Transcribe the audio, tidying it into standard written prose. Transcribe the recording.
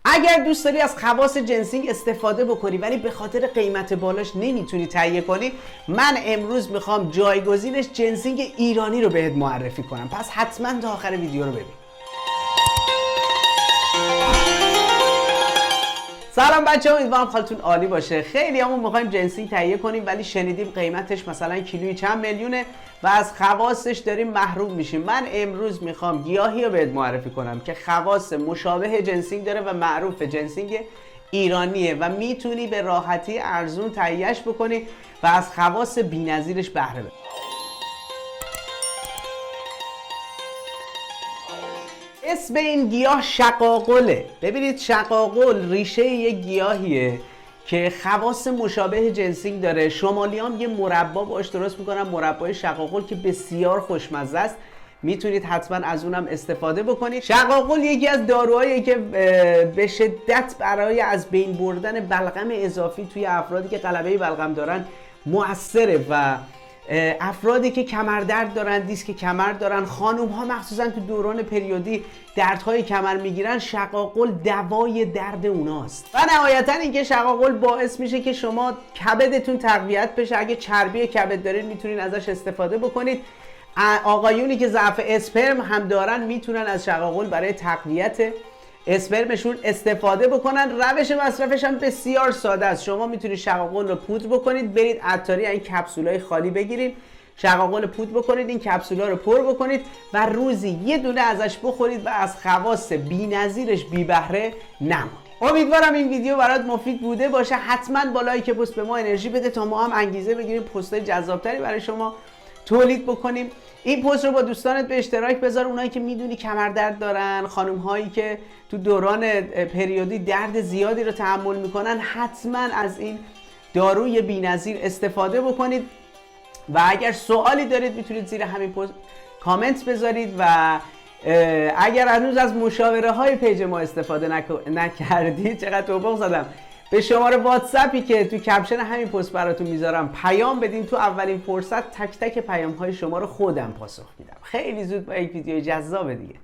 اگر دوست داری از خواص جنسینگ استفاده بکنی ولی به خاطر قیمت بالاش نمیتونی تهیه کنی، من امروز میخوام جایگزینش جنسینگ ایرانی رو بهت معرفی کنم. پس حتما تا آخر ویدیو رو ببین. سلام بچه‌ها، امیدوارم حالتون عالی باشه. خیلی همون میخوایم جنسینگ تهیه کنیم ولی شنیدیم قیمتش مثلا کیلویی چند میلیونه و از خواصش داریم محروم میشیم. من امروز میخوام گیاهی رو بهت معرفی کنم که خواص مشابه جنسینگ داره و معروف جنسینگ ایرانیه و میتونی به راحتی ارزون تهیهش بکنی و از خواص بی‌نظیرش بهره ببری. اسم این گیاه شقاقله. ببینید، شقاقل ریشه یک گیاهیه که خواص مشابه جنسینگ داره. شمالیام یه مربا باش درست میکنن، مربای شقاقل که بسیار خوشمزه است. میتونید حتما از اونم استفاده بکنید. شقاقل یکی از داروهایی که به شدت برای از بین بردن بلغم اضافی توی افرادی که غلبه بلغم دارن مؤثره و افرادی که کمردرد دارن، دیسک کمر دارن، خانوم ها مخصوصا تو دوران پریودی دردهای کمر میگیرن، شقاقل دوای درد اوناست. و نهایتا اینکه شقاقل باعث میشه که شما کبدتون تقویت بشه. اگه چربی کبد دارین میتونین ازش استفاده بکنید. آقایونی که ضعف اسپرم هم دارن میتونن از شقاقل برای تقویت اسپرمشون استفاده بکنن. روش مصرفش هم بسیار ساده است. شما میتونید شقاقل رو پودر بکنید، برید عطاری این کپسولای خالی بگیرید، شقاقل پودر بکنید، این کپسولا رو پر بکنید و روزی یه دونه ازش بخورید و از خواص بی‌نظیرش بی بهره نمونید. امیدوارم این ویدیو برات مفید بوده باشه. حتما با لایک پست به ما انرژی بده تا ما هم انگیزه بگیریم پست‌های جذابتری برای شما تولید بکنیم. این پست رو با دوستانت به اشتراک بذار. اونایی که میدونی کمردرد دارن، خانم هایی که تو دوران پریودی درد زیادی رو تحمل میکنن، حتما از این داروی بی‌نظیر استفاده بکنید. و اگر سوالی دارید میتونید زیر همین پست کامنت بذارید و اگر هنوز از مشاوره های پیج ما استفاده نکردید، چقدر توبق زدم، به شماره واتساپی که تو کپشن همین پست براتون میذارم پیام بدین. تو اولین فرصت تک تک پیام های شما رو خودم پاسخ میدم. خیلی زود با یک ویدیو جذاب دیگه